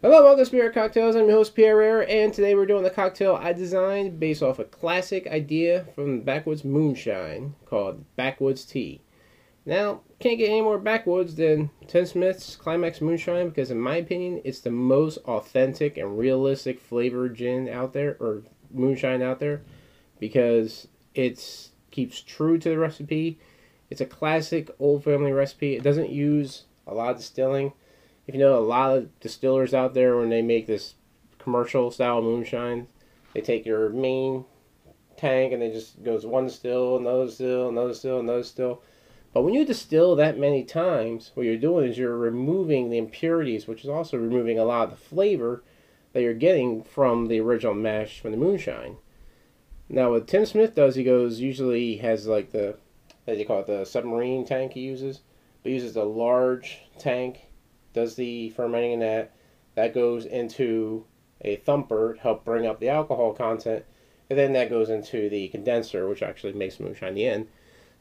Hello, welcome to Spirit Cocktails. I'm your host Pierre, and today we're doing the cocktail I designed based off a classic idea from Backwoods Moonshine called Backwoods Tea. Now, can't get any more Backwoods than Tim Smith's Climax Moonshine because, in my opinion, it's the most authentic and realistic flavored gin out there, or moonshine out there, because it keeps true to the recipe. It's a classic old family recipe. It doesn't use a lot of distilling. If you know, a lot of distillers out there, when they make this commercial style moonshine, they take your main tank and it just goes one still, another still, another still, another still. But when you distill that many times, what you're doing is you're removing the impurities, which is also removing a lot of the flavor that you're getting from the original mash from the moonshine. Now, what Tim Smith does, usually has like the, as you call it, the submarine tank he uses. But he uses a large tank, does the fermenting in that goes into a thumper to help bring up the alcohol content, and then that goes into the condenser, which actually makes moonshine in the end.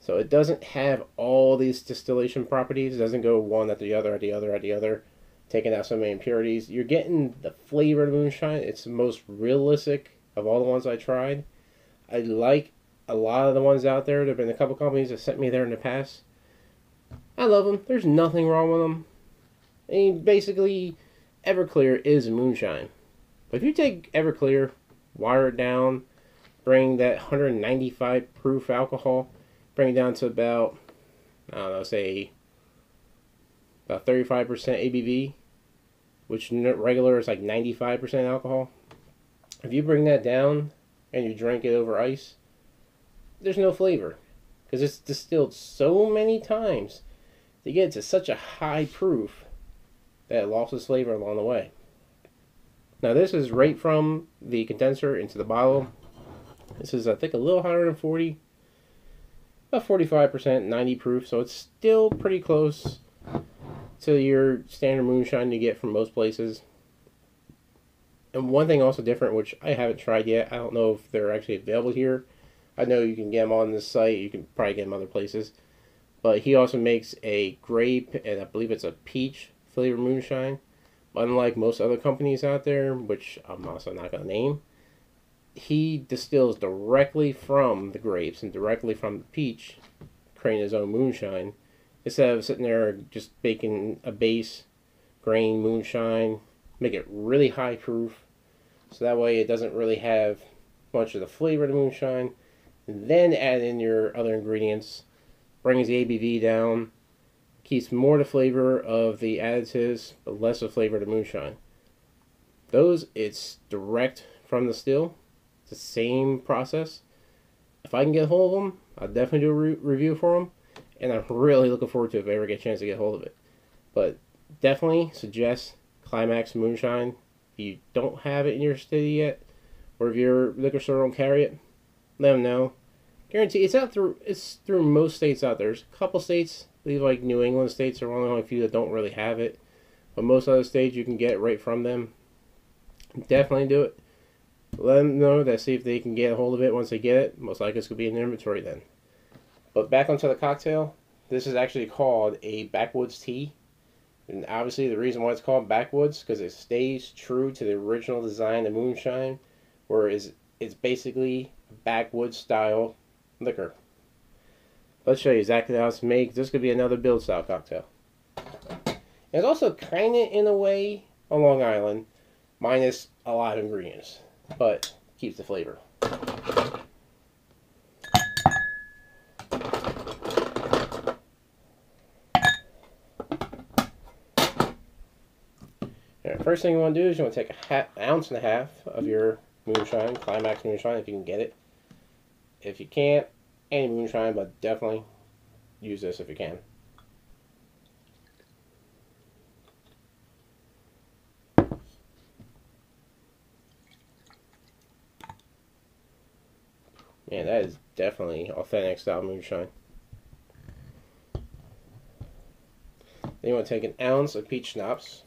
So it doesn't have all these distillation properties. It doesn't go one after the other, taking out so many impurities. You're getting the flavor of the moonshine. It's the most realistic of all the ones I tried. I like a lot of the ones out there. There have been a couple companies that sent me there in the past. I love them. There's nothing wrong with them. I mean, basically, Everclear is moonshine. But if you take Everclear, wire it down, bring that 195 proof alcohol, bring it down to about, I don't know, say about 35% ABV, which regular is like 95% alcohol. If you bring that down and you drink it over ice, there's no flavor. Because it's distilled so many times to get to such a high proof that it lost its flavor along the way. Now this is right from the condenser into the bottle. This is, I think, a little higher than 40. About 45%, 90 proof, so it's still pretty close to your standard moonshine you get from most places. And one thing also different, which I haven't tried yet, I don't know if they're actually available here. I know you can get them on this site, you can probably get them other places. But he also makes a grape, and I believe it's a peach flavored moonshine. Unlike most other companies out there, which I'm also not going to name, he distills directly from the grapes and directly from the peach, creating his own moonshine, instead of sitting there just making a base grain moonshine, make it really high proof, so that way it doesn't really have much of the flavor of the moonshine, and then add in your other ingredients, brings the ABV down, keeps more the flavor of the additives, but less the flavor of the moonshine. Those, it's direct from the still. It's the same process. If I can get a hold of them, I'll definitely do a review for them, and I'm really looking forward to it if I ever get a chance to get a hold of it. But definitely suggest Climax Moonshine. If you don't have it in your city yet, or if your liquor store don't carry it, let them know. Guarantee it's through most states out there. There's a couple states, I believe, like New England states are one of the only few that don't really have it, but most other states you can get it right from them. Definitely do it. Let them know that, see if they can get a hold of it. Once they get it, most likely it's going to be in their inventory then. But back onto the cocktail. This is actually called a Backwoods tea, and obviously the reason why it's called Backwoods because it stays true to the original design of moonshine, where it's basically a backwoods style liquor. Let's show you exactly how it's made. This could be another build style cocktail. And it's also kind of in a way on Long Island, minus a lot of ingredients, but keeps the flavor. Alright, first thing you want to do is you want to take an ounce and a half of your moonshine, Climax Moonshine, if you can get it. If you can't, any moonshine, but definitely use this if you can. Man, that is definitely authentic style moonshine. Then you want to take an ounce of peach schnapps.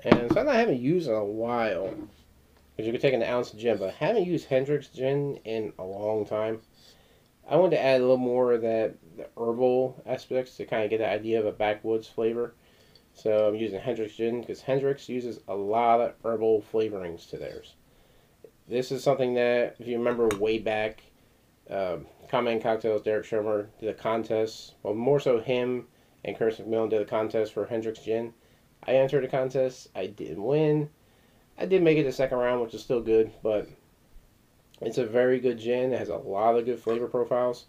And something I haven't used in a while, because you could take an ounce of gin, but I haven't used Hendrick's gin in a long time. I wanted to add a little more of the herbal aspects to kind of get the idea of a backwoods flavor. So I'm using Hendrick's gin because Hendrick's uses a lot of herbal flavorings to theirs. This is something that, if you remember way back, Common Cocktails, Derek Schomer did a contest. Well, more so him and Chris McMillan did a contest for Hendrick's gin. I entered the contest. I didn't win. I did make it to second round, which is still good, but it's a very good gin. It has a lot of good flavor profiles.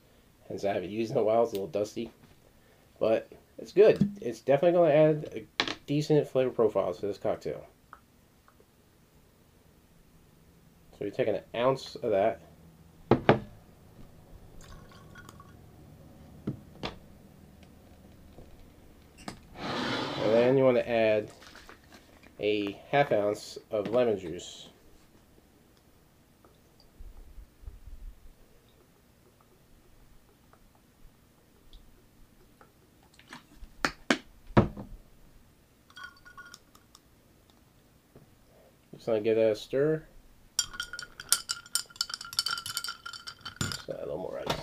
Hence, I haven't used it in a while. It's a little dusty, but it's good. It's definitely going to add a decent flavor profile to this cocktail. So you're taking an ounce of that. And then you want to add a ½ ounce of lemon juice. Just want to give that a stir. Just add a little more ice.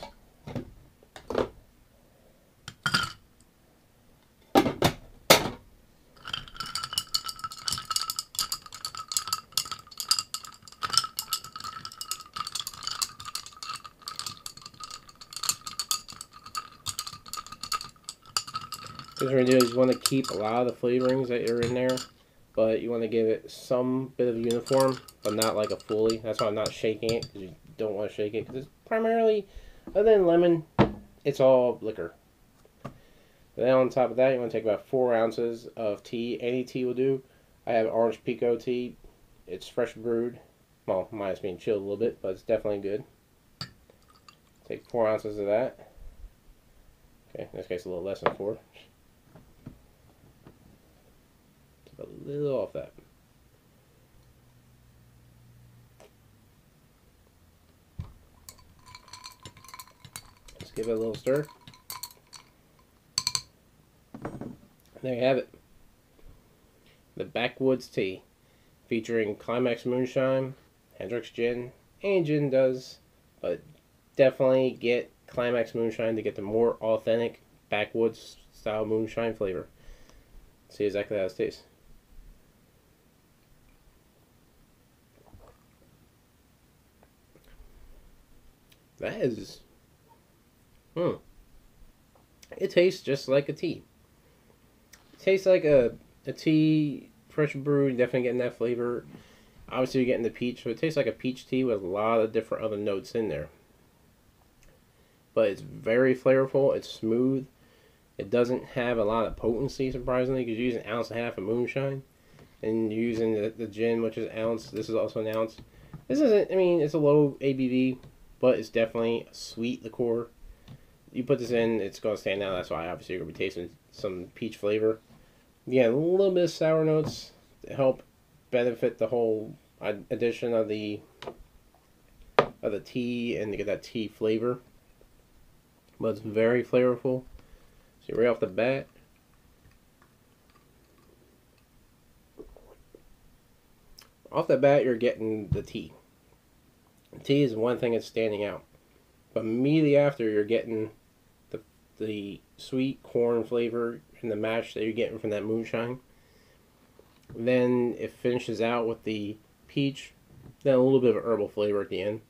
What you're going to do is you want to keep a lot of the flavorings that are in there, but you want to give it some bit of uniform, but not like a fully. That's why I'm not shaking it, because you don't want to shake it, because it's primarily, other than lemon, it's all liquor. But then on top of that, you want to take about 4 ounces of tea. Any tea will do. I have orange pico tea. It's fresh brewed. Well, mine's being chilled a little bit, but it's definitely good. Take 4 ounces of that. Okay, in this case a little less than 4. A little off that. Just give it a little stir. And there you have it. The Backwoods tea, featuring Climax Moonshine, Hendrick's gin, and gin does, but definitely get Climax Moonshine to get the more authentic Backwoods style moonshine flavor. See exactly how it tastes. That is, it tastes just like a tea. It tastes like a tea, fresh brewed, definitely getting that flavor. Obviously you're getting the peach, so it tastes like a peach tea with a lot of different other notes in there. But it's very flavorful, it's smooth. It doesn't have a lot of potency, surprisingly, because you're using 1.5 ounces of moonshine. And you're using the gin, which is an ounce. This is also an ounce. This isn't, I mean, it's a low ABV, but it's definitely a sweet liqueur. You put this in, it's going to stand out. That's why obviously you're going to be tasting some peach flavor. Yeah, a little bit of sour notes to help benefit the whole addition of the tea and to get that tea flavor. But it's very flavorful. So right off the bat, you're getting the tea. Tea is one thing that's standing out, but immediately after you're getting the sweet corn flavor and the mash that you're getting from that moonshine. Then it finishes out with the peach, then a little bit of herbal flavor at the end,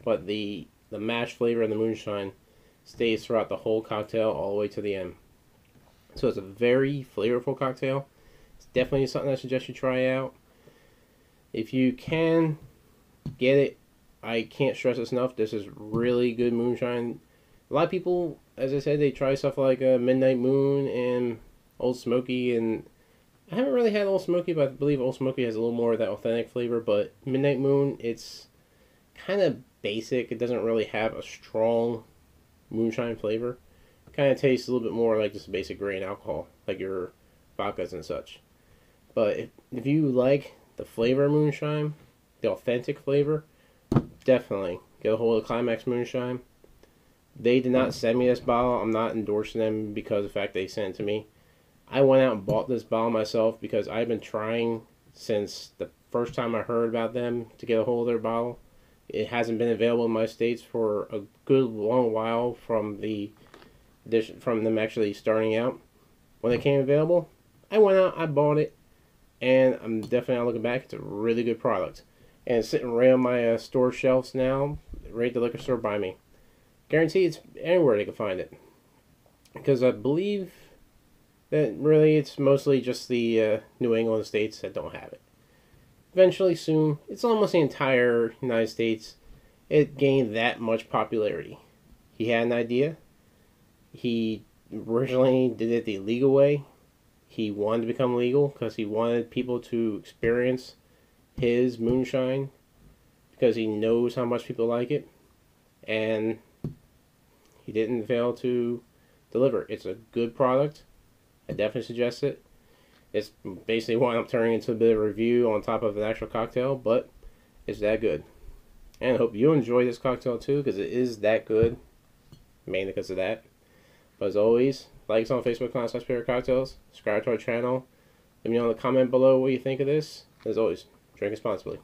but the mash flavor and the moonshine stays throughout the whole cocktail all the way to the end. So it's a very flavorful cocktail. It's definitely something I suggest you try out. If you can get it, I can't stress this enough. This is really good moonshine. A lot of people, as I said, they try stuff like Midnight Moon and Old Smoky, and I haven't really had Old Smoky, but I believe Old Smoky has a little more of that authentic flavor. But Midnight Moon, it's kind of basic. It doesn't really have a strong moonshine flavor. It kind of tastes a little bit more like just basic grain alcohol, like your vodkas and such. But if you like the flavor of moonshine, the authentic flavor, definitely get a hold of Climax Moonshine. They did not send me this bottle. I'm not endorsing them because of the fact they sent it to me. I went out and bought this bottle myself because I've been trying since the first time I heard about them to get a hold of their bottle. It hasn't been available in my states for a good long while from them actually starting out. When it came available, I went out, I bought it, and I'm definitely not looking back. It's a really good product. And it's sitting right on my store shelves now, right at the liquor store by me. Guarantee it's anywhere they can find it. Because I believe that really it's mostly just the New England states that don't have it. Eventually, soon, it's almost the entire United States. It gained that much popularity. He had an idea. He originally did it the legal way. He wanted to become legal because he wanted people to experience his moonshine because he knows how much people like it. And he didn't fail to deliver. It's a good product. I definitely suggest it. It's basically what I'm turning into a bit of a review on top of an actual cocktail, but it's that good. And I hope you enjoy this cocktail too, because it is that good, mainly because of that. But as always, like us on Facebook.com/PRRCocktails, subscribe to our channel. Let me know in the comment below what you think of this. As always, drink responsibly.